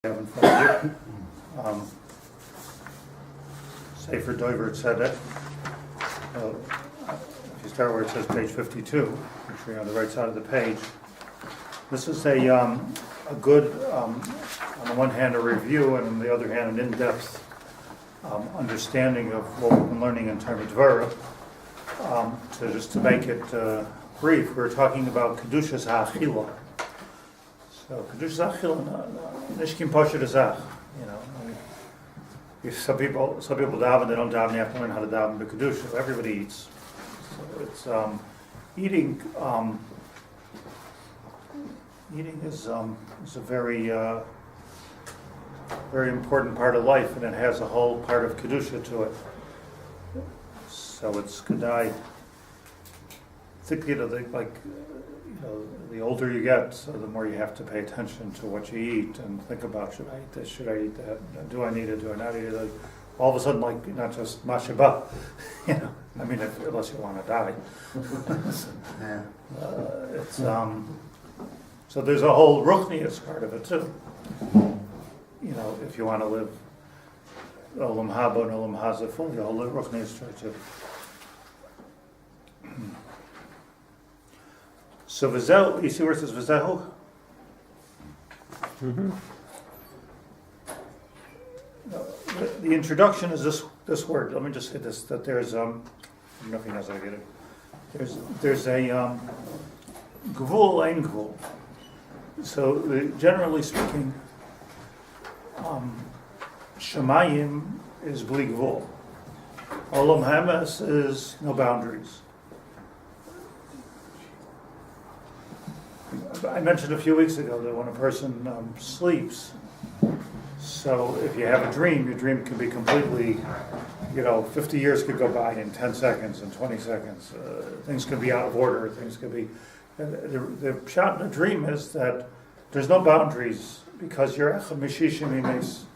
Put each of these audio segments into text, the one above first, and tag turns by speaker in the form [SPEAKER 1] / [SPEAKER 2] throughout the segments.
[SPEAKER 1] have in front of you. Sefer Dover Tzedek. If you start where it says page 52, which you're on the right side of the page, this is a good, on the one hand, a review, and on the other hand, an in-depth understanding of what we've been learning in Tomer Devorah. To make it brief, we're talking about Kedushas HaAchila. So Kedushas HaAchila, Nishkim Poshet Azach. You know, some people daven, they don't daven. You have to learn how to daven. But Kedusha, everybody eats. So it's eating. Eating is a very very important part of life, and it has a whole part of Kedusha to it. So it's Kedai. Think, the older you get, so the more you have to pay attention to what you eat and think about, should I eat this, should I eat that, do I need it, do I not eat it? Like, all of a sudden, like, not just mashaba, I mean, unless you want to die. So there's a whole ruchnius part of it too. If you want to live olam haba and olam hazeh fully, the whole ruchnius too. So v'zehu, you see where it says v'zehu?
[SPEAKER 2] Mm-hmm.
[SPEAKER 1] The introduction is this word. Let me just say this: that there's I don't know if he knows how to get it. There's a gvul ein gvul. So generally speaking, Shemayim is bli gvul. Olam hamas is no boundaries. I mentioned a few weeks ago that when a person sleeps, so if you have a dream, your dream can be completely, 50 years could go by in 10 seconds, in 20 seconds. Things could be out of order, things could be... The shot in the dream is that there's no boundaries because you're echad mishishim imes.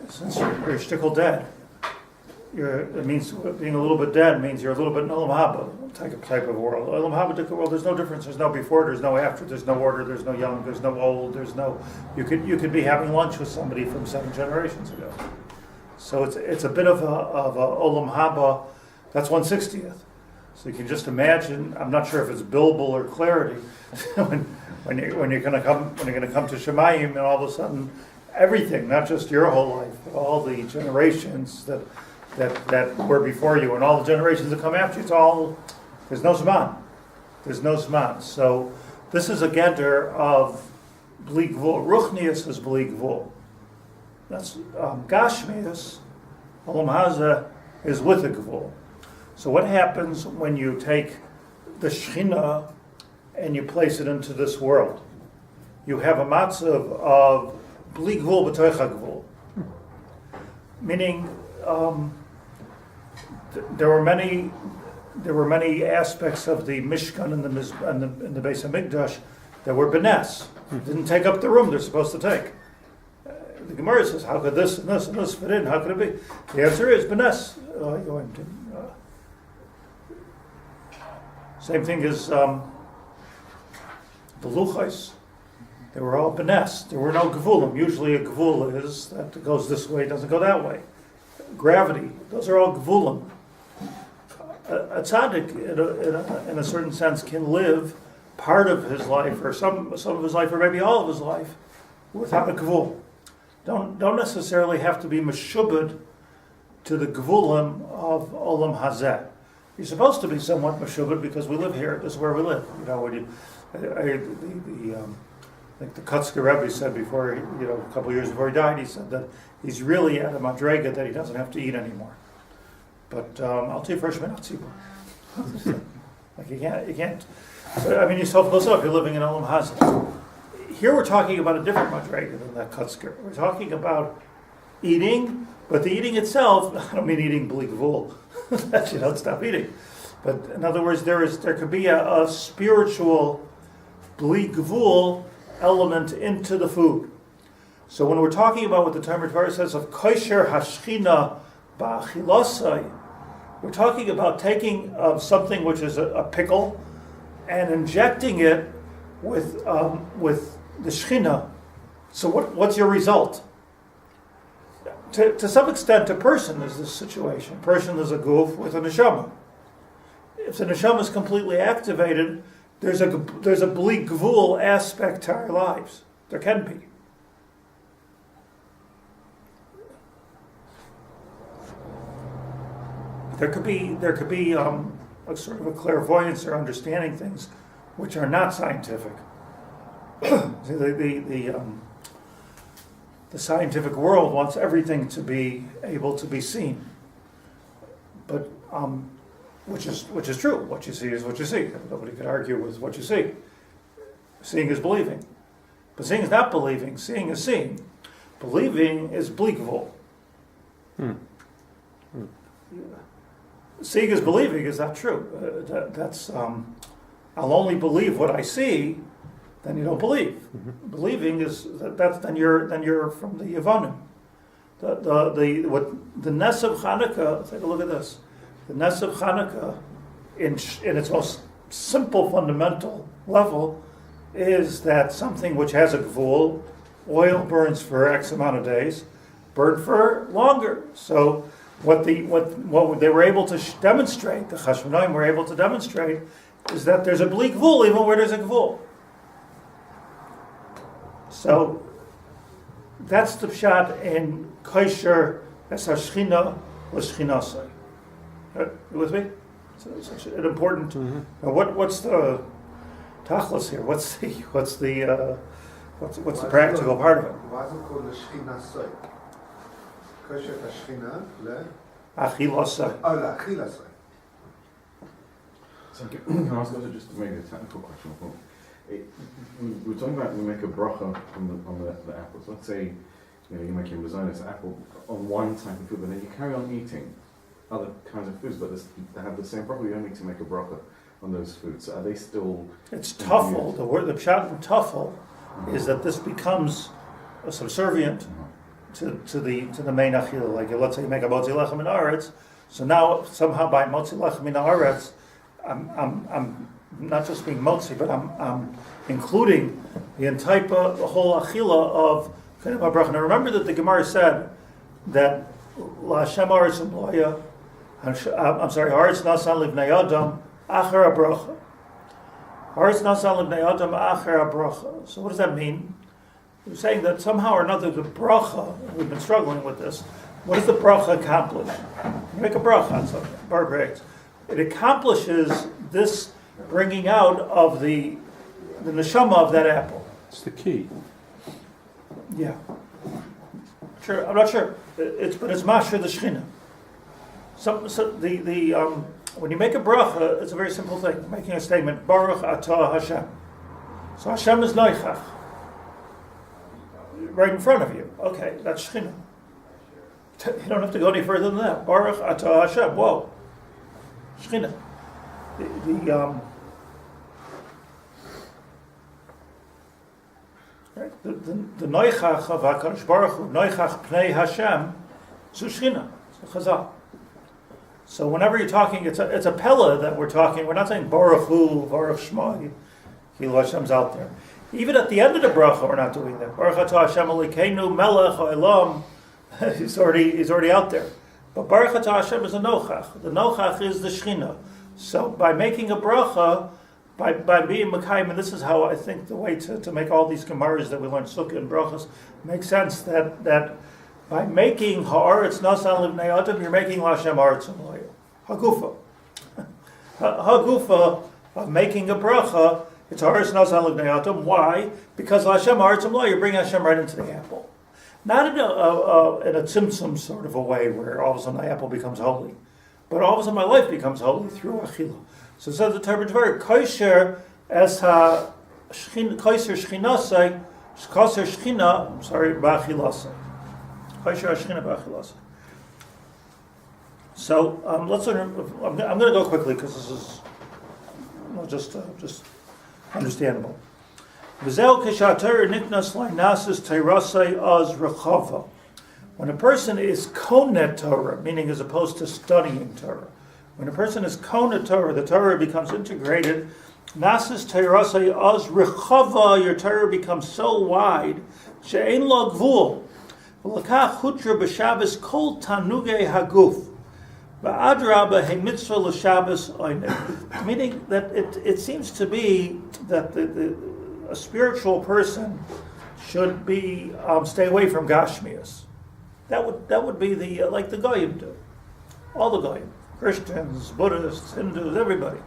[SPEAKER 1] Since you're shtickle dead, it means being a little bit dead means you're a little bit in olam haba type of world. Olam haba world, there's no difference. There's no before. There's no after. There's no order. There's no young. There's no old. There's no. You could be having lunch with somebody from 7 generations ago. So it's a bit of a olam haba. That's 1/60th. So you can just imagine. I'm not sure if it's bilbil or clarity when you're going to come to Shemayim, and all of a sudden everything, not just your whole life, but all the generations that were before you and all the generations that come after you, there's no Zman. There's no Zman. So this is a geder of bli gvul. Ruchnius is bli gvul. That's Gashmius, olam hazeh, is with a gvul. So what happens when you take the Shechina and you place it into this world? You have a matzav of bli gvul b'toich hagvul. Meaning, there were many aspects of the Mishkan and the Beis Hamikdash that were benes. Didn't take up the room they're supposed to take. The Gemara says, how could this and this and this fit in? How could it be? The answer is benes. Same thing as the luchais. They were all benes. There were no gevulim. Usually a gevul is that goes this way, doesn't go that way. Gravity. Those are all gevulim. A tzaddik, in a certain sense, can live part of his life, or some of his life, or maybe all of his life, without a gevul. Don't necessarily have to be meshubed to the gevulim of olam hazeh. You're supposed to be somewhat meshubed because we live here. This is where we live. I think the Kutzker Rebbe said before, a couple of years before he died, he said that he's really at a madrega that he doesn't have to eat anymore. But I'll tell you first, not tzibur. Like you can't. So, I mean, you're so close up. You're living in olam hazeh. Here we're talking about a different madrega than that Kutzker. We're talking about eating, but the eating itself. I don't mean eating bli gvul. That you don't stop eating. But in other words, there could be a spiritual bli gvul element into the food. So when we're talking about what the Tomer Devorah says of kosher hashchina ba'achilosai, we're talking about taking something which is a pickle and injecting it with the Shechina So what's your result? To some extent, a person is this situation. A person is a goof with a neshama. If the neshama is completely activated, there's a bli gvul aspect to our lives. There can be. There could be a sort of a clairvoyance or understanding things which are not scientific. The scientific world wants everything to be able to be seen, but which is true. What you see is what you see. Nobody could argue with what you see. Seeing is believing, but seeing is not believing. Seeing is seeing. Believing is blikvul. Seeing is believing is not true. That's I'll only believe what I see. Then you don't believe. Mm-hmm. Believing is that's then you're from the Yevonim. The Ness of Hanukkah. Take a look at this. The Ness of Hanukkah, in its most simple fundamental level, is that something which has a gvul, oil burns for X amount of days, burn for longer. So what they were able to demonstrate, the Chashmonaim were able to demonstrate, is that there's a bli gvul even where there's a gvul. So that's the pshat in kosher es hashchina l'shchinasai. You with me? So it's such an important. Mm-hmm. What's the tachlis here? What's the practical part of it?
[SPEAKER 2] Why is it called l'shchinasai? Kosher hashchina le
[SPEAKER 1] achilasai.
[SPEAKER 2] Oh, l'achilasai.
[SPEAKER 3] So can I ask also just to make a technical question? We're talking about we make a bracha on the apples. Let's say you're making risotto apple on one type of food, but then you carry on eating other kinds of foods, but they have the same bracha. You don't need to make a bracha on those foods. So are they still?
[SPEAKER 1] It's tuffle. The pshat in tuffle is that this becomes a subservient to the main achila. Like let's say you make a motzi lechem in aretz, so now somehow by motzi lechem in aretz, I'm not just being motzi, but I'm including the whole achila of kind of a bracha. Now remember that the Gemara said that la Hashem aretz umloya, aretz nasan livnei adam achar bracha. Aretz nasan livnei adam achar bracha. So what does that mean? We're saying that somehow or another the bracha, we've been struggling with this. What does the bracha accomplish? You make a bracha on something, barbarians. It accomplishes this bringing out of the neshama of that apple.
[SPEAKER 4] It's the key.
[SPEAKER 1] Yeah. Sure, I'm not sure. It's masher the Shechina. When you make a bracha, it's a very simple thing. You're making a statement, Baruch Atah Hashem. So Hashem is noichach. Right in front of you. Okay, that's Shechina. You don't have to go any further than that. Baruch Atah Hashem. Whoa. Shechina. The noichach of HaKadosh Baruch Hu, noichach pnei Hashem, zu Shechina. It's a chazal. So whenever you're talking, it's a pella that we're talking. We're not saying Baruch Hu, Baruch Shema, Kehillat Hashem's out there. Even at the end of the bracha, we're not doing that. Baruch atah Hashem Elokeinu melech haolam. He's already out there. But Baruch atah Hashem is a nochach. The nochach is the Shechina. So by making a bracha, by being Makayim, and this is how I think the way to make all these gemaras that we learn Sukkah and brachas makes sense, that by making ha'aretz nasan livnei adam, you're making Lashem ha'aretz umloya. Hagufa. Hagufa of making a bracha, it's ha'aretz nasan livnei adam. Why? Because Lashem ha'aretz umloya, you bring Hashem right into the apple. Not in a tzimtzum sort of a way where all of a sudden the apple becomes holy. But all of a sudden my life becomes holy through achila. So it says the Tomer Devorah, kosher es ha kosher shchinasai, kosher shchina, ba'achilasai. Kosher shchina ba'achilasai. So let's learn. I'm going to go quickly because this is just understandable. V'zeh kishater niknas la'nasis teirasai az rechava. When a person is konet Torah, meaning as opposed to studying Torah, when a person is konet Torah, the Torah becomes integrated. Nasis teirasai az rechava, your Torah becomes so wide,
[SPEAKER 4] she'ein lo gvul, v'lakach hutra b'Shabbos kol tanugei haguf, v'adraba he mitzvah l'Shabbos oineg. Meaning that it seems to be that a spiritual person should be stay away from gashmias. That would be the like the goyim do, all the goyim, Christians, Buddhists, Hindus, everybody.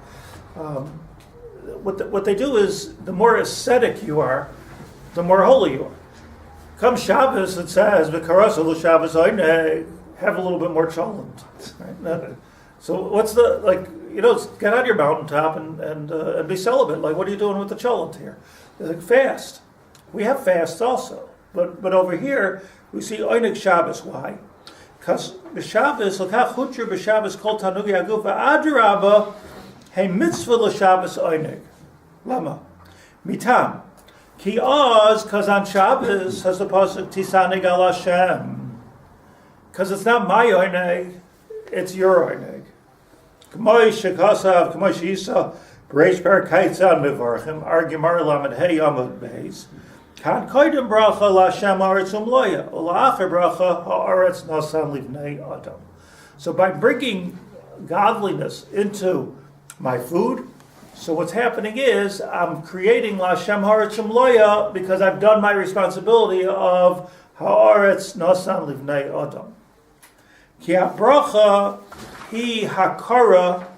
[SPEAKER 4] What they do is the more ascetic you are, the more holy you are. Come Shabbos, it says v'karasa l'Shabbos oineg, have a little bit more cholent. Right? So what's the get out of your mountaintop and be celibate. Like, what are you doing with the cholent here? Like, fast. We have fasts also, but over here we see oineg Shabbos. Why? Because b'Shabbos l'kach hutra b'Shabbos kol tanugi haguf v'adraba he mitzvah l'Shabbos oineg. Lama mitam ki oz, because on Shabbos has the pasuk tisanig al Hashem. Because it's not my oineg, it's your oineg. K'moy shekasav k'moy sheisa b'reish parakaitzan mevarchim ar-gemar lamed hey amud beis. Kan koydem bracha l'Hashem haaretz umloya, u'la'acher bracha haaretz nasan livnei adam. So by bringing godliness into my food, so what's happening is I'm creating l'Hashem haaretz umloya because I've done my responsibility of haaretz nasan livnei adam. Ki ha-bracha hi hakara.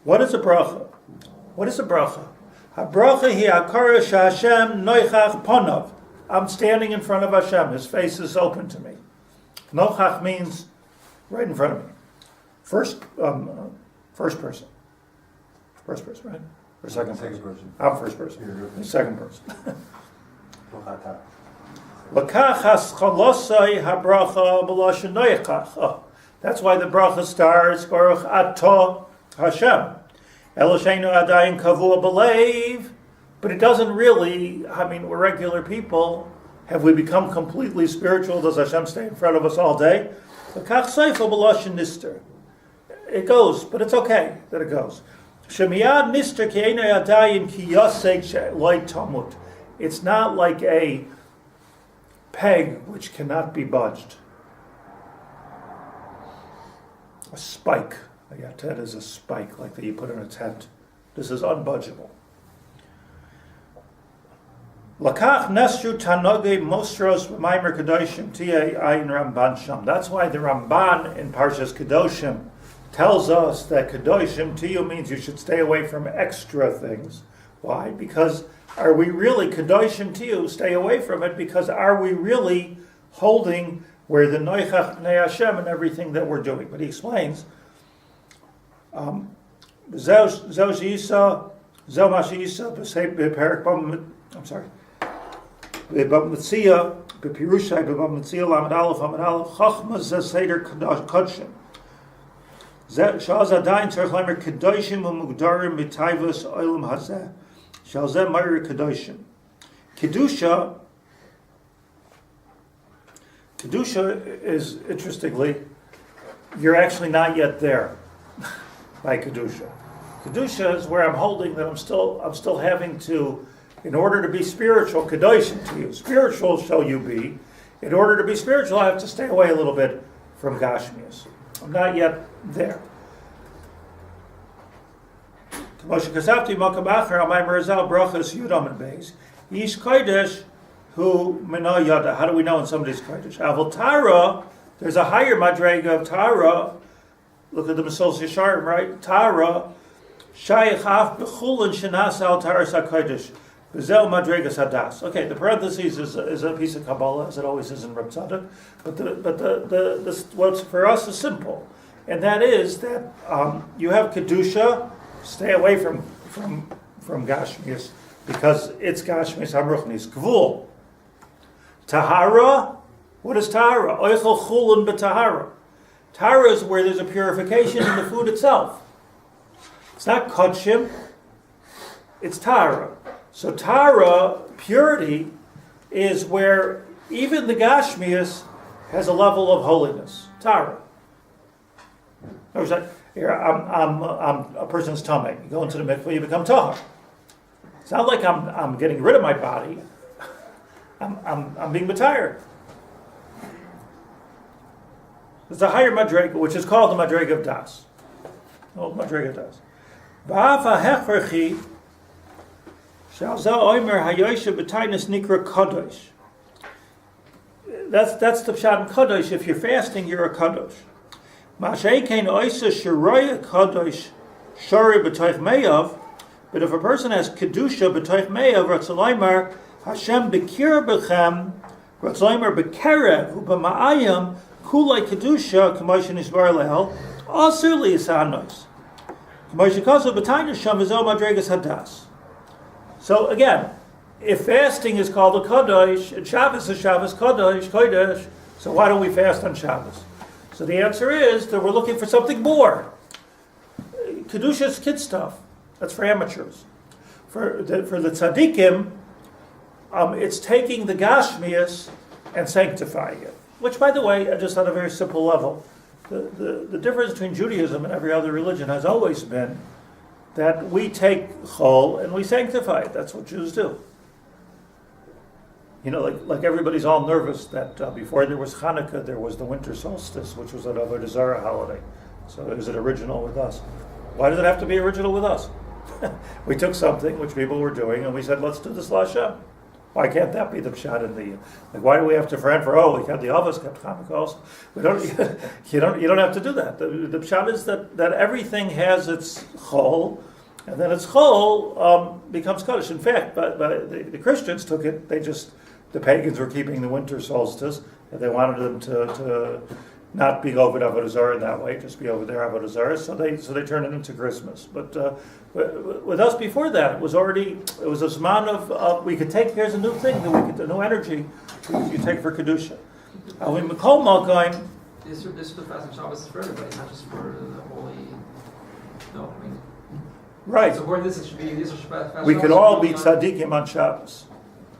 [SPEAKER 4] What is a bracha? What is a bracha? Ha-bracha hi hakara she'Hashem noichach ponav. I'm standing in front of Hashem. His face is open to me. Nochach means right in front of me. First person. First person, right? Or second person? I'm first person. He's second person. Lakach haschalosai ha-bracha b'loshen noichach. That's why the bracha starts Baruch Atah Hashem. Eloshenu adayin kavua b'leiv. But it doesn't really, we're regular people. Have we become completely spiritual? Does Hashem stay in front of us all day? L'kach seifa b'loshen nister. It goes, but it's okay that it goes. Shemiyad nister ki einay adayin ki yosek loy tamut. It's not like a peg which cannot be budged. A spike. A yatet is a spike like that you put in a tent. This is unbudgeable. Lakach nesru tanoge mostros b'maimer kedoshim tiye ayin Ramban sham. That's why the Ramban in Parshas Kedoshim tells us that kedoshim tiyu means you should stay away from extra things. Why? Because are we really kedoshim tiyu? Stay away from it because are we really holding where the noichach pnei Hashem and everything that we're doing? But he explains. I'm sorry. B'Metzia, b'Pirushai, b'Metzia Lamed Aleph Amud Aleph, Chachma ze Seder Kodshim. Shaz Adayin Tzarich Lamer Kedoshim u'Mugdarim B'Taivos Olam Hazeh. Shal Zeh Meir Kedoshim. Kedusha is, interestingly, you're actually not yet there by Kedusha. Kedusha is where I'm holding that I'm still having to, in order to be spiritual, Kedoshim to you. Spiritual shall you be. In order to be spiritual, I have to stay away a little bit from Gashmias. I'm not yet there. Moshe Kasavti Makam Acher Amay Merzal Brachas Yudam and Beis. Yish Kodesh Hu Mena Yada. How do we know when somebody's Kodesh? Avol Tara, there's a higher madrega of Tara. Look at the Mesos Yesharim, right? Tara Shayach Af Bechulin Shenas Al Taras HaKodesh. Bezel Madregas Hadas. Okay, the parentheses is a piece of Kabbalah, as it always is in Reb Tzadok. But what's for us is simple, and that is that you have Kedusha. Stay away from Gashmias because it's Gashmias Hamruchnis. Gvul. Tahara. What is Tahara? Oichel Chulun b'Tahara. Tahara is where there's a purification in the food itself. It's not Kodshim. It's Tahara. So Tahara, purity, is where even the Gashmias has a level of holiness. Tahara. I'm a person's tummy. You go into the mikveh, you become tahar. It's not like I'm getting rid of my body. I'm being retired. There's a higher madrega, which is called the madrega of das. Oh, madrega of das. V'afa hechrechi shalza oimer hayoisha b'tainis nikra kadosh. That's the pshat in kadosh. If you're fasting, you're a kadosh. Ma'asheikein oisa shiroya kadosh shari b'toich meyav. But if a person has kedusha b'toich meyav, ratzalaymar Hashem bekir b'chem, ratzalaymar bekerev u'b'ma'ayim kulay kedusha k'moshe nisbar lehel asur li'yisanos. K'moshe kazu b'tainis sham v'zo madregas hadas. So again, if fasting is called a kadosh, and Shabbos is Shabbos kodesh, so why don't we fast on Shabbos? So the answer is that we're looking for something more. Kedusha is kid stuff. That's for amateurs. For the Tzadikim, it's taking the Gashmias and sanctifying it. Which, by the way, just on a very simple level, the difference between Judaism and every other religion has always been that we take Chol and we sanctify it. That's what Jews do. You know, like everybody's all nervous that before there was Hanukkah, there was the winter solstice, which was an Avodah Zarah holiday. So is it original with us? Why does it have to be original with us? We took something which people were doing and we said, let's do this Hashem. Why can't that be the pshat in the? Like, why do we have to friend for? Oh, we had the Avos kept Hanukkah also. We don't. You don't have to do that. The pshat is that everything has its chol, and then its chol becomes kaddish. In fact, but the Christians took it. The pagans were keeping the winter solstice, and they wanted them to not be over Avodah Zarah that way, just be over there Avodah Zarah. So they turned it into Christmas. But with us before that, it was a zman of we could take. Here's a new thing that a new energy you take for kedusha.
[SPEAKER 5] This the fast on Shabbos is for everybody, not just for the holy. No, I mean.
[SPEAKER 4] Right.
[SPEAKER 5] So where this should be, these are fast.
[SPEAKER 4] We could all be tzadikim on Shabbos.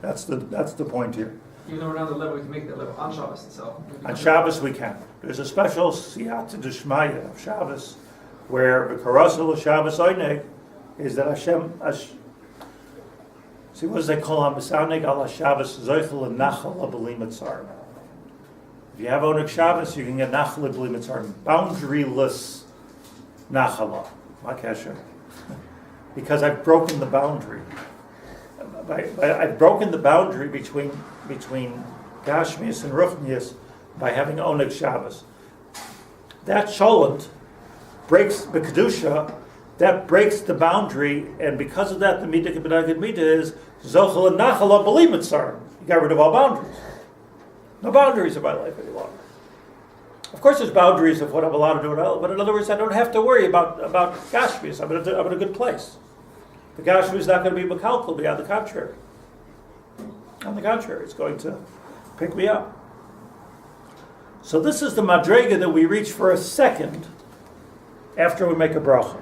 [SPEAKER 4] That's the point here.
[SPEAKER 5] Even though we're not on the level, we can make that level on Shabbos itself.
[SPEAKER 4] On Shabbos we can. There's a special siyata d'shmaya of Shabbos where the karasel of Shabbos oineg is that Hashem. See, what does they call on B'saunig ala Shabbos zoichel and nachal abeli mitzar. If you have oneg Shabbos, you can get nachal abeli mitzar, boundaryless nachala. Makesha. Because I've broken the boundary. I've broken the boundary between Gashmias and Ruchnias by having Oneg Shabbos. That Sholent breaks the Kedusha, that breaks the boundary, and because of that, the Midah K'B'nagid Midah is Zochel and Nachal B'li Mitzar. You got rid of all boundaries. No boundaries in my life any longer. Of course, there's boundaries of what I'm allowed to do, but in other words, I don't have to worry about Gashmias. I'm in a good place. The Gashmi is not going to be Mekalkal, but on the contrary. On the contrary, it's going to pick me up. So this is the madrega that we reach for a second after we make a bracha.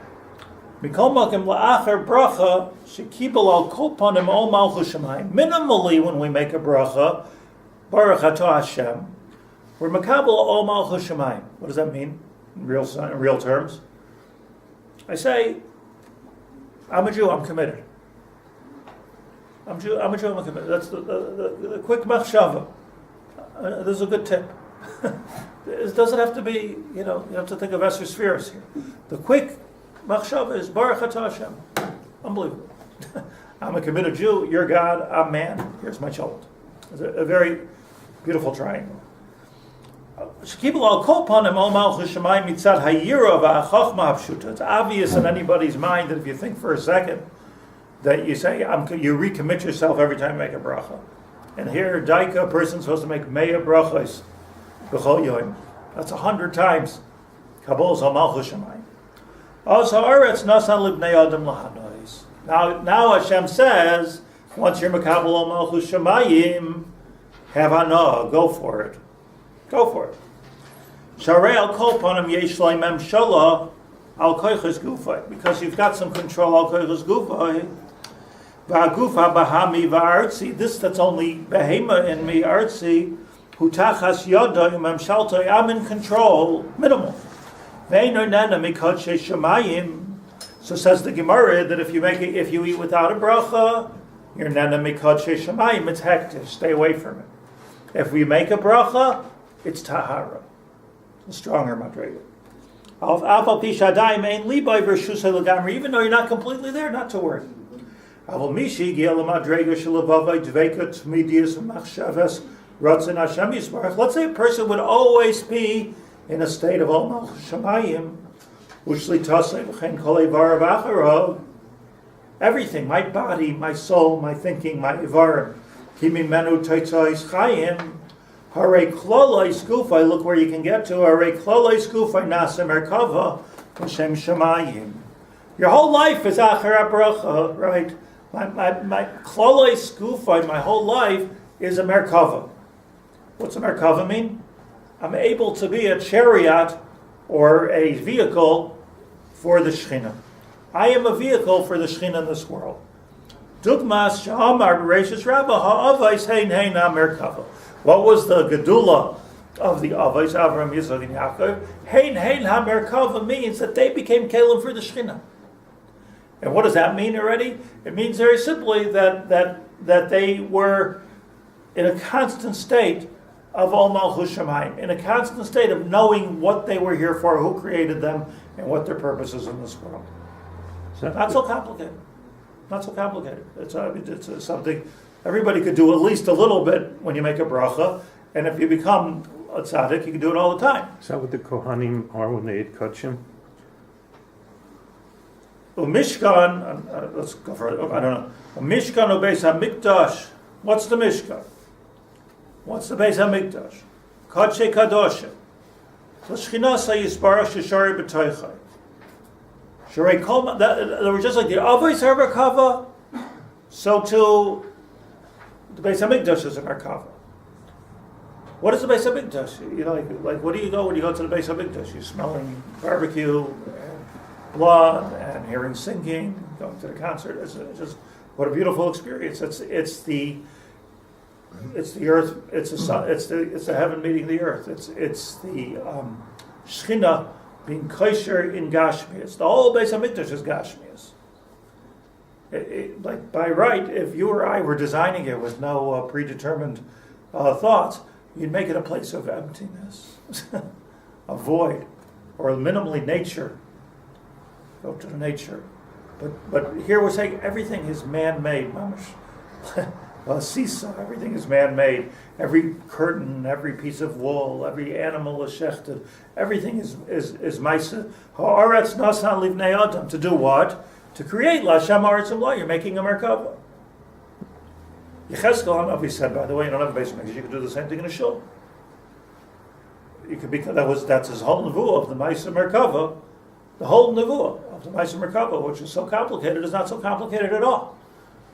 [SPEAKER 4] Mikol makim la'acher bracha shekibel al kol panim ol malchus shamayim. Minimally, when we make a bracha, Baruch Atah Hashem, we're makabel ol malchus shamayim. What does that mean in real terms? I say, I'm a Jew, I'm committed. I'm a Jew, I'm committed. That's the quick machshava. This is a good tip. It doesn't have to be, you have to think of Esther spheres here. The quick machshava is Baruch Atah Hashem. Unbelievable. I'm a committed Jew, you're God, I'm man, here's my child. It's a very beautiful triangle. It's obvious in anybody's mind that if you think for a second that you say, you recommit yourself every time you make a bracha. And here, Daika, a person's supposed to make Meya brachos b'chol yoim. That's 100 times. Kabbalist Rav Also, Aretz nasan libnei adam lahanois. Now Hashem says, once you're Makabal al Malchus Shamayim, have anah, go for it. Go for it. Sharei al kol panim yesh leimem shala al koiches gufay, because you've got some control al koiches gufay. Va'gufa bahami va'artzi, this that's only behema in me, artzi, hutachas yada imam shaltay, I'm in control, minimal. Ve'ino nana mikodshe shamayim. So says the Gemara that if you eat without a bracha, You're nana mikod sheishamayim, it's hektish, stay away from it. If we make a bracha, it's tahara. It's a stronger madrega. Even though you're not completely there, not to worry. Let's say a person would always be in a state of Omal Shamayim, everything, my body, my soul, my thinking, my ivarim, Hare klolai skufai, look where you can get to. Hare klolai skufai nasa merkava Hashem shamayim. Your whole life is achar bracha, right? My klolai skufai, my whole life is a merkava. What's a merkava mean? I'm able to be a chariot or a vehicle for the Shechina. I am a vehicle for the Shechina in this world. Dugmas shamar b'reishis rabbah ha'avais hein hein merkava. What was the gedula of the Avos, Avram, Yitzchak, and Yaakov? Hein hein ha-merkava means that they became kelim for the Shechina. And what does that mean already? It means very simply that they were in a constant state of Ol Malchus Shamayim, in a constant state of knowing what they were here for, who created them, and what their purpose is in this world. So not so complicated. Not so complicated. It's something everybody could do at least a little bit when you make a bracha, and if you become a tzaddik, you can do it all the time.
[SPEAKER 6] Is that what the Kohanim are when they eat kachim?
[SPEAKER 4] Mishkan, let's go for it. I don't know. Mishkan o Beis HaMikdash. What's the Mishkan? What's the Beis HaMikdash? Kadshe Kadoshim. L'Shechina Yisbarach Sheshari B'Toichai. Sharei Kol. They were just like the Avos are Merkava, so too the Beis HaMikdash is a Merkava. What is the Beis HaMikdash? You know, like what do you go when you go to the Beis HaMikdash? You're smelling barbecue and blood and hearing singing, going to the concert. It's just what a beautiful experience. It's the earth. It's the heaven meeting the earth. It's the Shechina being kosher in Gashmias. The whole Beis HaMikdash is Gashmias. Like by right, if you or I were designing it with no predetermined thoughts, you'd make it a place of emptiness, a void, or minimally nature. Go to the nature. But here we're saying everything is man-made, mamash. Sisa, everything is man-made. Every curtain, every piece of wool, every animal is shechted. Everything is maisa. Haaretz nasan livnei adam. To do what? To create Lashem Haaretz Umla. You're making a merkava. Yechezkel Hanavi said, by the way, you don't have a basement, you could do the same thing in a shul. You could that's his whole nevuah of the Maisa Merkava. The whole nevuah of the Maisa Merkava, which is so complicated, is not so complicated at all.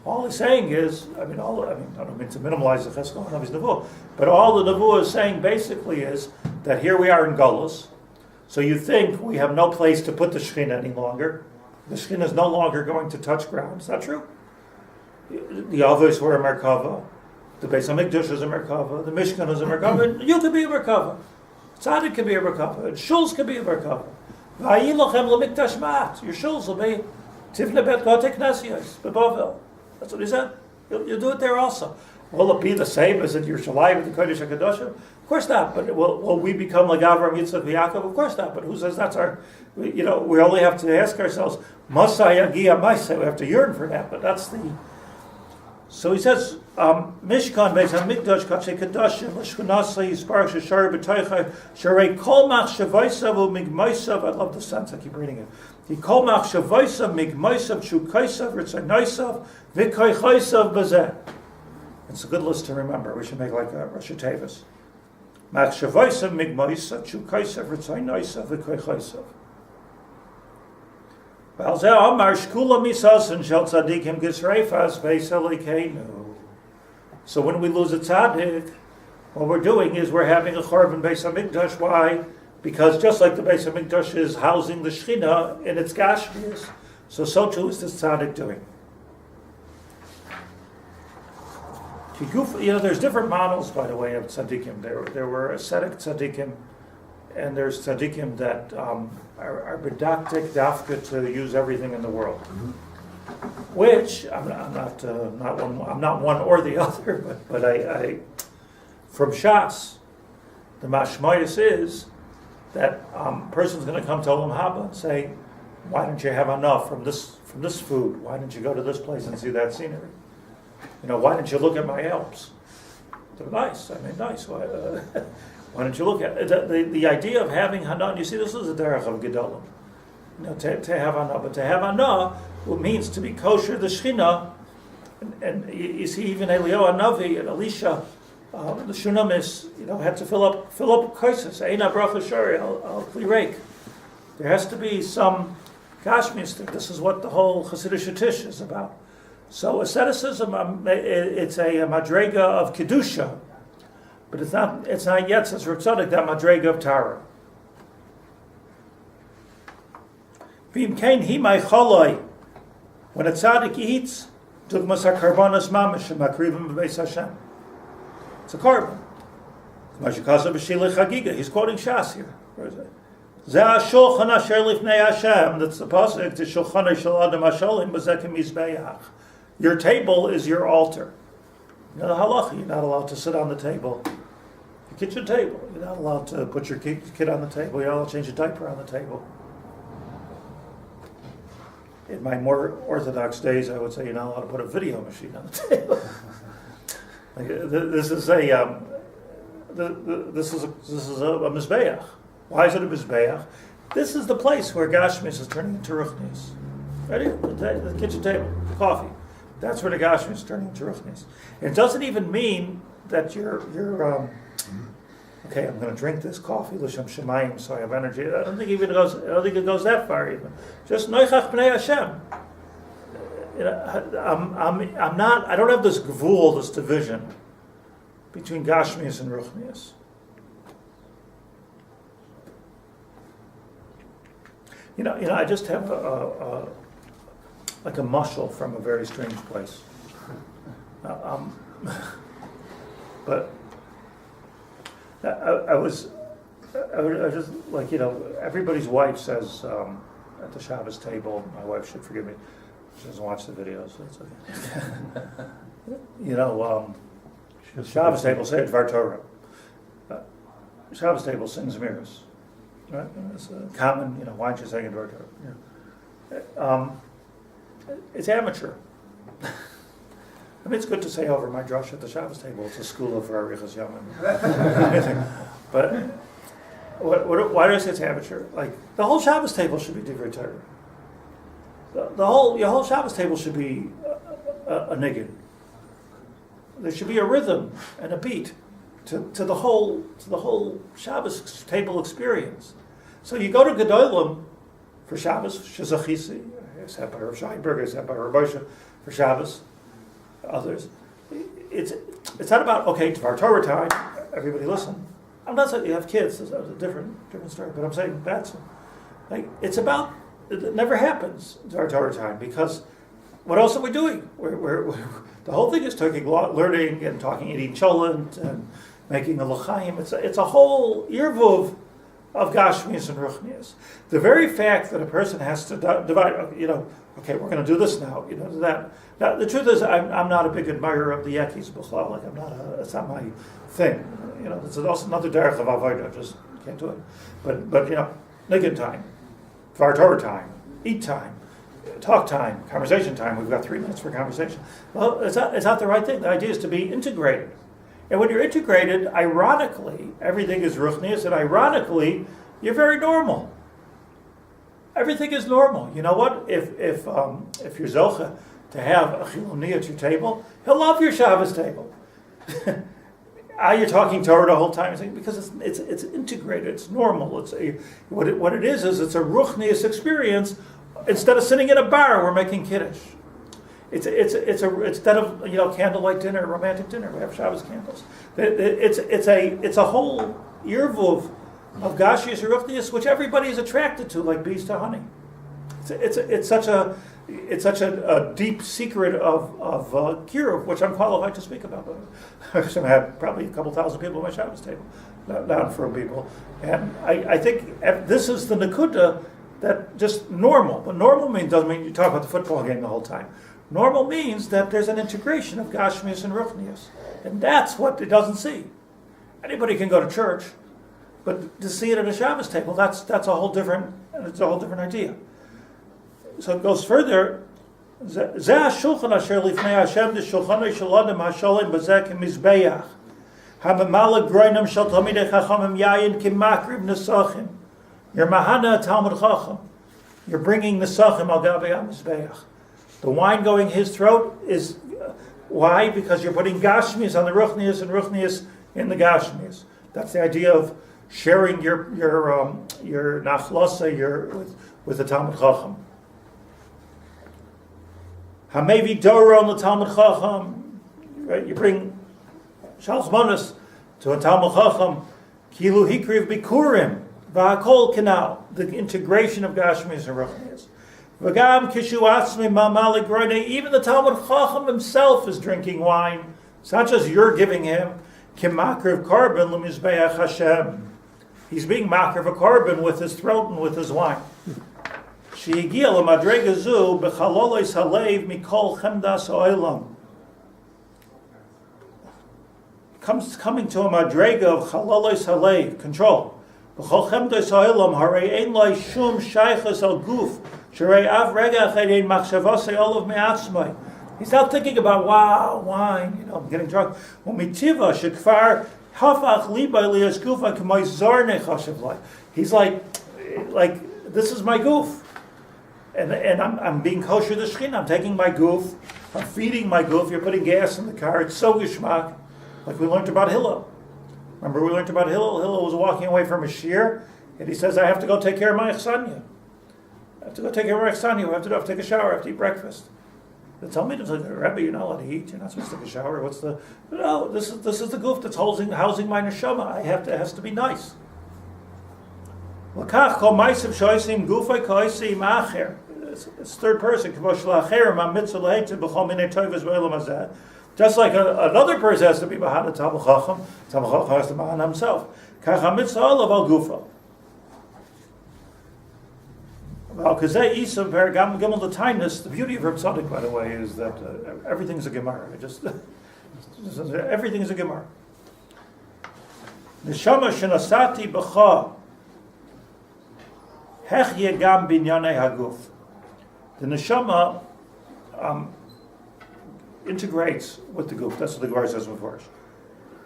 [SPEAKER 4] All he's saying is, I don't mean to minimalize the Cheskel Hanavi's nevuah, but all the nevuah is saying basically is that here we are in Golus, so you think we have no place to put the Shechina any longer. The Shechina is no longer going to touch ground. Is that true? The Avos were a Merkava, the Beis HaMikdash is a Merkava, the Mishkan is a Merkava, and you could be a Merkava. Tzaddik could be a Merkava, and Shuls could be a Merkava. Your Shuls will be Tivne Bet Gote Knesios, Bebavel. That's what he said. You'll do it there also. Will it be the same as in Yerushalayim with the Kodesh HaKadoshim? Of course not. But will we become like Avram, Yitzchak, Yaakov? Of course not. But who says that's our? We only have to ask ourselves, Monsey Yagia Maiseh. We have to yearn for that. But that's the. So he says, Mishkan Beis HaMikdash Kadshe Kadoshim L'Shchunasei Yisparach Sheshari B'Toichai Sharei Kol Machshavaisav U'Migmaisav. I love the sense. I keep reading it. He Kol Machshavaisav Migmaisav Shukaisav Ritzonaisav V'Koichaisav Bazeh. It's a good list to remember. We should make like a Rosh Tevis. Machshavaisav Migmaisav Shukaisav Ritzonaisav V'Koichaisav. So when we lose a tzaddik, what we're doing is we're having a Chorban Beis HaMikdash. Why? Because just like the Beis HaMikdash is housing the Shechina in its Gashmias, so too is this tzaddik doing. There's different models, by the way, of tzaddikim. There were ascetic tzaddikim, and there's tzaddikim that are bedaktik dafka to use everything in the world. which I'm not one or the other, but I from Shas, the mashmayis is that person's going to come to Olam Haba and say, why didn't you have enough from this food? Why didn't you go to this place and see that scenery? Why didn't you look at my Alps? They're nice. Nice. Why don't you look at it? The idea of having hana? And you see, this is a derech of gedolim. To have hana, but to have hana, what means to be kosher the Shechina, and you see even Eliyahu Hanavi and Elisha, the Shunamis, had to fill up kaisis. Eina bracha shari al kli reik. There has to be some gashmis. This is what the whole Hasidic Tish is about. So asceticism, it's a madrega of kedusha, but it's not yet, says Rav Tzaddik, that madrega of tara. V'im kein hi mai choloi. When a tzaddik eats, dugmas ha-karbanos mamash makrivim b'beis Hashem. It's a carbon. He's quoting Shas here. Where is it? Zeh shulchan asher lifnei Hashem. That's the pasuk. The shulchan shel adam hasholim b'zekem mizbeach. Your table is your altar. The halacha, you're not allowed to sit on the table. Your kitchen table. You're not allowed to put your kid on the table. You're not allowed to change a diaper on the table. In my more orthodox days, I would say you're not allowed to put a video machine on the table. This is a mizbeach. Why is it a mizbeach? This is the place where gashmis is turning into ruchnis. Ready? The kitchen table, the coffee. That's where the gashmis is turning into ruchnis. It doesn't even mean that you're okay, I'm going to drink this coffee l'shem shemayim, so I have energy. I don't think it goes that far even. Just noichach b'nei Hashem. I don't have this gvul, this division between gashmius and ruchnius. I just have like a mushel from a very strange place. But I was just like, everybody's wife says at the Shabbos table, my wife should forgive me, she doesn't watch the videos, so it's okay. Shabbos table say Dvar Torah. Shabbos table sings mirrors. Right? It's common, why aren't you saying Dvar Torah? It's amateur. It's good to say over my drush at the Shabbos table. It's a school of Arichas Yomim. But why do I say it's amateur? Like, the whole Shabbos table should be Divrei Torah. Your whole Shabbos table should be a niggin. There should be a rhythm and a beat to the whole Shabbos table experience. So you go to Gedolim for Shabbos, Shezachisi, said by Rav Scheinberger, said by Rav Moshe, for Shabbos, others. It's not about, okay, Dvar Torah time, everybody listen. I'm not saying you have kids, it's a different story, but I'm saying that's, like, it's about, it never happens, Dvar Torah time, because what else are we doing? We're the whole thing is learning and talking, eating cholent and making a l'chaim. It's a whole irvuv of gashmias and ruchnias. The very fact that a person has to divide, okay, we're going to do this now, that. Now, the truth is, I'm not a big admirer of the Yekis b'chlal. Like, it's not my thing. It's also another derech of avodah. Just can't do it. But niggin time, Dvar Torah time, eat time, talk time, conversation time. We've got 3 minutes for conversation. Well, it's not the right thing. The idea is to be integrated. And when you're integrated, ironically, everything is ruchnius, and ironically, you're very normal. Everything is normal. You know what? If you're zocha to have a chiloni at your table, he'll love your Shabbos table. You're talking Torah the whole time, because it's integrated. It's normal. What it is it's a ruchnius experience. Instead of sitting in a bar, we're making kiddush. Instead of candlelight dinner, romantic dinner, we have Shabbos candles. It's a whole irvuv of gashias or ruchnius, which everybody is attracted to, like bees to honey. It's such a deep secret of kiruv, which I'm qualified to speak about. I have probably a couple thousand people at my Shabbos table, not for people, and I think this is the nakuda that just normal, but normal doesn't mean you talk about the football game the whole time. Normal means that there's an integration of Gashmius and Ruchnius. And that's what it doesn't see. Anybody can go to church, but to see it at a Shabbos table, that's a whole different idea. So it goes further. Zeh hashulchan asher lifnei Hashem d'shulchanei shel adam hasholim b'zeh k'mizbeach. Hamamala groinam shel talmidei chachamim yayin k'makriv nesachim. You're mahana Talmud Chacham. You're bringing nesachim al gabei hamizbeach. The wine going his throat is why? Because you're putting Gashmias on the Ruchnius and Ruchnius in the Gashmias. That's the idea of sharing your nachlasa with the Talmud Chacham. Hamevi Dora on the Talmud Chacham. Right? You bring Shalch Manos to a Talmud Chacham. Kilu Hikriv Bikurim V'Hakol Kanal. The integration of Gashmias and Ruchnius. V'gam kishu atzmi ma'malik groinei. Even the Talmud Chacham himself is drinking wine. It's not just you're giving him. Kimakriv korban l'mizbeach Hashem. He's being makriv a korban with his throat and with his wine. Shehigia l'madrega zu b'chalolois halev mikol chemdas ha'olam. Coming to a madrega of chalolois halev, control. B'chol chemdas ha'olam harei ein lo shum shaychus al guf. He's not thinking about, wow, wine, I'm getting drunk. He's like, this is my goof. And I'm being kosher the Shechina. I'm taking my goof, I'm feeding my goof. You're putting gas in the car. It's so geschmack. Like we learned about Hillel. Remember we learned about Hillel? Hillel was walking away from a shiur, and he says, I have to go take care of my chsanya. I have to go take care of my chsanya. I have to take a shower. I have to eat breakfast. They tell me, Rebbe, you're not allowed to eat. You're not supposed to take a shower. No, this is the goof that's housing my neshama. It has to be nice. It's third person. Just like another person has to be Bahana Talmud Chacham has to be Bahana himself. The beauty of Reb Tzaddik, by the way, is that everything's a Gemara. Everything is a Gemara. Neshama shenasati b'cha hechye gam binyanei haguf. The neshama integrates with the guf. That's what the Gemara says before.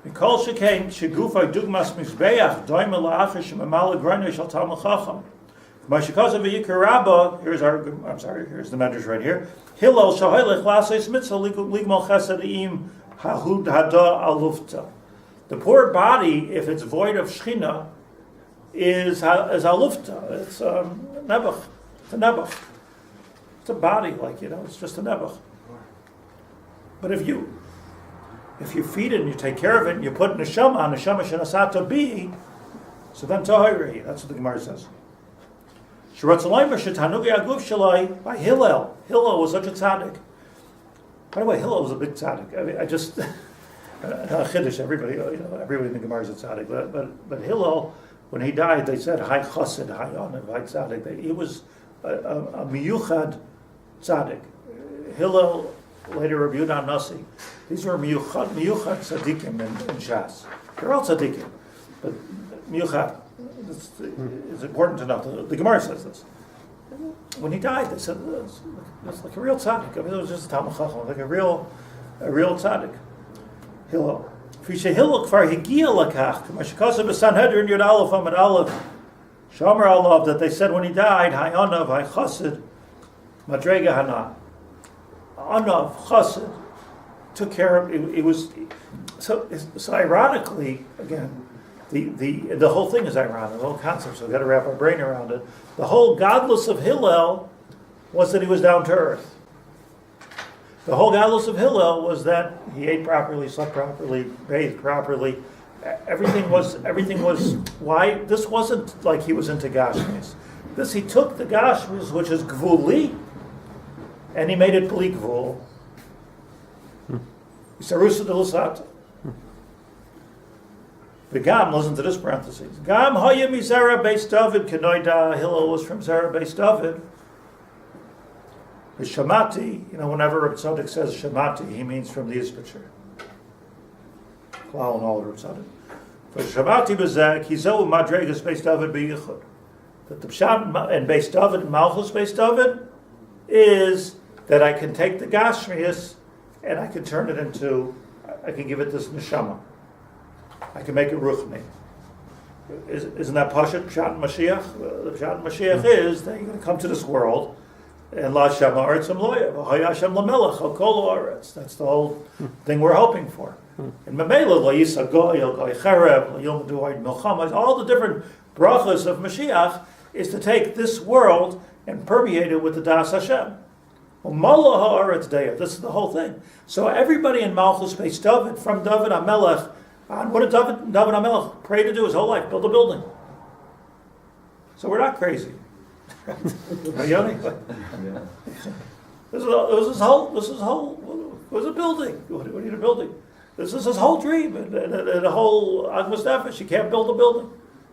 [SPEAKER 4] Mikol shekain shegufay dugmas mizbeach doimel la'achar shemamala groinei shel Talmud Chacham. Here's the Medrash right here. Hillel shahoylech laseis mitzvah ligmal chesed im hahud hada alufta. The poor body, if it's void of Shechina, is alufta. It's nebuch. It's a nebuch. It's a body, it's just a nebuch. But if you feed it and you take care of it and you put neshama on neshama shenasato bi, so then tahiri. That's what the Gemara says. By Hillel. Hillel was such a tzaddik. By the way, Hillel was a big tzaddik. Chiddush, everybody in the Gemara is a tzaddik. But Hillel, when he died, they said, Hai chassid, Hai onev, Hai tzaddik. He was a miyuchad tzaddik. Hillel, later Rabbi Yehuda Nasi. These were miyuchad tzaddikim in Shas. They're all tzaddikim. But miyuchad. It's important to know. The Gemara says this. When he died, they said it's like a real tzaddik. It was just a Talmud Chacham, like a real tzaddik. Hillel. Fishe Hillel kfar higia lakach. Mashikasa b'Sanhedrin Yud Aleph Amud Aleph. Shomer Alav, that they said when he died, Hai Anav, Hai Chassid, Madrega Hana. Anav, Chassid, took care of it. It was so ironically again. The whole thing is ironic, the whole concept, so we've got to wrap our brain around it. The whole godless of Hillel was that he was down to earth. The whole godless of Hillel was that he ate properly, slept properly, bathed properly. Everything was why this wasn't like he was into Gashmis. He took the Gashmis, which is Gvuli, and he made it Bli Gvul. Isarusa de Lusata. Begam, listen to this parenthesis. Gam Hoya Mizera Bais David Kenoida. Hillel was from Zera Bais David. The Shamati, whenever Reb Tzaddik says Shamati, he means from the Isbitcher. Klal and all Reb Tzaddik. For Shamati Bezek, Hizo Madregas Bais David Beyichud. That the Pshat and Bais David and Malchus Bais David is that I can take the Gashmias and I can turn it into, I can give it this neshama. I can make it ruchni. Isn't that Pashat Pshat and Mashiach? The Pshat and Mashiach is that you're going to come to this world and La Shem Haaretz Loya, V'Haya Hashem Lamelech Al Kol Haaretz. That's the whole thing we're hoping for. And Mamela Lo Yisa Goy El Goy Chereb Lo Yom Du'Ayd Milchama. All the different brachas of Mashiach is to take this world and permeate it with the Das Hashem. This is the whole thing. So everybody in Malchus Bais David, from David HaMelech, what did David HaMelech pray to do his whole life? Build a building. So we're not crazy. Yoni? This is a building. What do you need a building? This is his whole dream and a whole Agmas Nefesh. You can't build a building.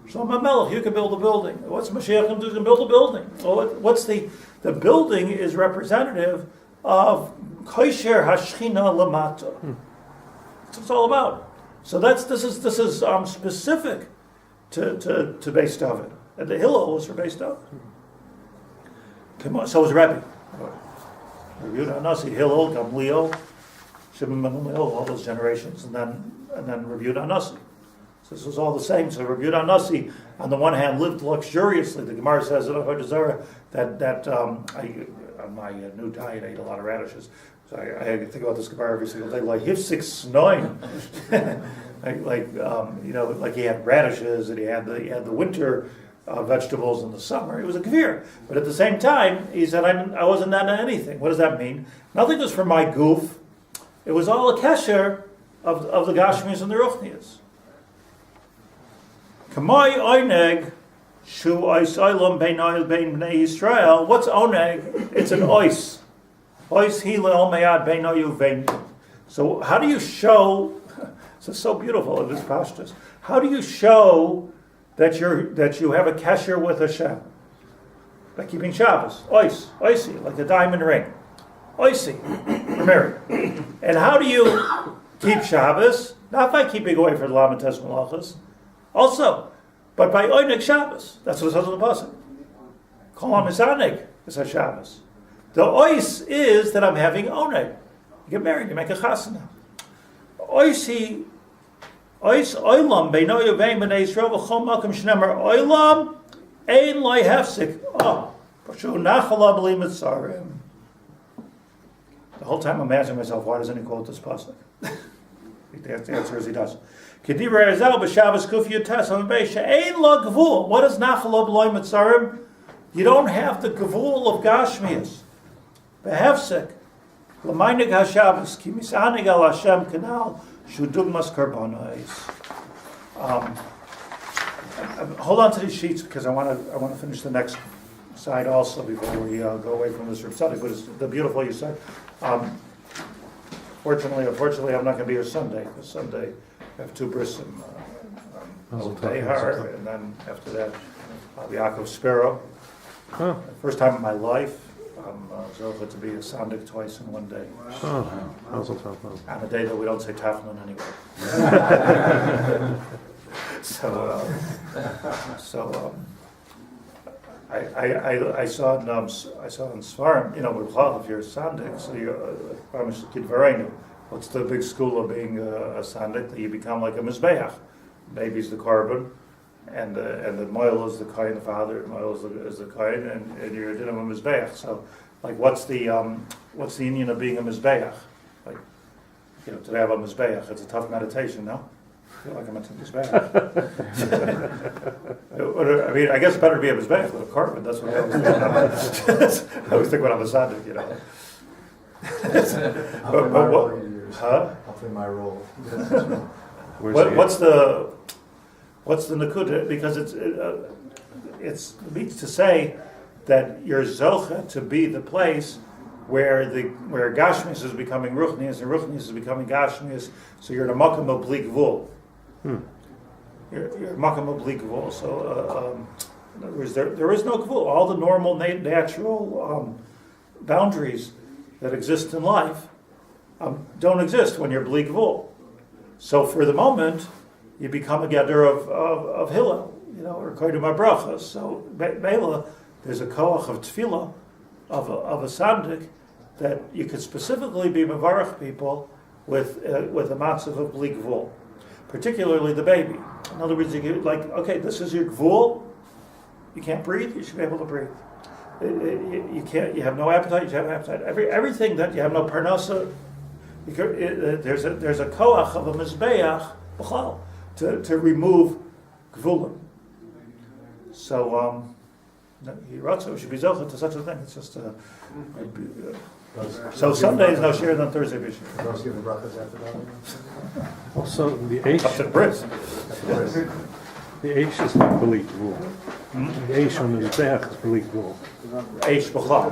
[SPEAKER 4] So HaMelech, you can build a building. What's Mashiach going to do? He's going to build a building. Well, what's the building is representative of Kosher Hashchina Lamata. That's what it's all about. So this is specific to Bais David. And the Hillel was for Bais David. So was Rebbe. Rabbi Nasi, Hillel, Gamliel, Shimon ben Gamliel, all those generations, and then Rabbi Nasi. So this was all the same. So Rabbi Nasi, on the one hand, lived luxuriously. The Gemara says that on my new diet, I ate a lot of radishes. So I had to think about this Gemara every single day. Like Hifsik Snoin, like he had radishes and he had the winter vegetables in the summer. It was a kavir. But at the same time, he said, I wasn't that anything. What does that mean? Nothing was for my goof. It was all a kesher of the Gashmis and the Ruchnias. Kamai Oineg, Shu Ois Oilam Bein Oil Bein Bnei Yisrael. What's Oneg? It's an Ois. Ois Hila Mayad Bein Oyu Vein. So how do you show, this is so beautiful in this pashtus, how do you show that you have a kesher with Hashem? By keeping Shabbos. Oisi, like a diamond ring. Oisi, we're married. And how do you keep Shabbos? Not by keeping away from the Lamentes Malachas, also, but by Oineg Shabbos. That's what it says in the pasuk. Kol HaMizaneg is HaShabbos. The Ois is that I'm having Oneg. You get married, you make a chasana. Oisi, Ois Oilam, Beinoyu Vein B'nei Yisrael, V'chol Makom Shnemer Oilam, Ein Loi Hefsik. Pashu Nachala B'li Mitzarim. The whole time I'm asking myself, why doesn't he quote this pasuk? The answer is he does. What is Nachala B'loi Mitzarim? You don't have the gavul of Gashmias. Behefsek. L'mainig HaShabbos. Ki misanig al Hashem kanal. Shudugmas karbanais. Hold on to these sheets because I want to finish the next side also before we go away from this Tzaddik. But it's the beautiful you said. Unfortunately, I'm not going to be here Sunday. Because Sunday I have two brisim. Behar, and then after that, Rabbi Yaacov Sparrow. First time in my life, I'm zocheh to be a sandik twice in one day. On a day that we don't say taflin anyway. I saw in Svarim, if you're a sandik, so you're promised kid vareinu. What's the big school of being a sandik? That you become like a mizbeach. Baby's the korban, and the moil is the kohen, the father. The moil is the kohen, and you're doing a mizbeach. So, like, what's the union of being a mizbeach? Like, today I have a mizbeach. It's a tough meditation, no? I feel like I'm at a mizbeach. I mean, I guess it's better to be a mizbeach than a korban. That's what I always think. I always think when I'm a sandik,
[SPEAKER 2] I'll play my role.
[SPEAKER 4] What's the nakuda? Because it means to say that you're zocha to be the place where Gashmias is becoming Ruchnias and Ruchnias is becoming Gashmias. So you're in a makam of bli gvul. you're makam obli gvul. So in other words, there is no gvul. All the normal natural boundaries that exist in life don't exist when you're bli gvul. So for the moment, you become a gather of Hillel, or koydem brachas. So Mela, there's a koach of tefillah of a sandik that you could specifically be mevarach people with a matzav of bli gvul, particularly the baby. In other words, you get okay, this is your gvul. You can't breathe. You should be able to breathe. You can't. You have no appetite. You have appetite. Everything that you have no parnasa. There's a koach of a mizbeach b'chal to remove gvulim. So he wrote so should be zochah to such a thing. It's just so Sunday is no share on Thursday Bishul.
[SPEAKER 2] Those give the brachas after that.
[SPEAKER 6] Also, the
[SPEAKER 4] Up to the bris.
[SPEAKER 6] the Eish is not Balik Rule. The Eish on the Mizbeach is Balik Rule.
[SPEAKER 4] Eish b'chal.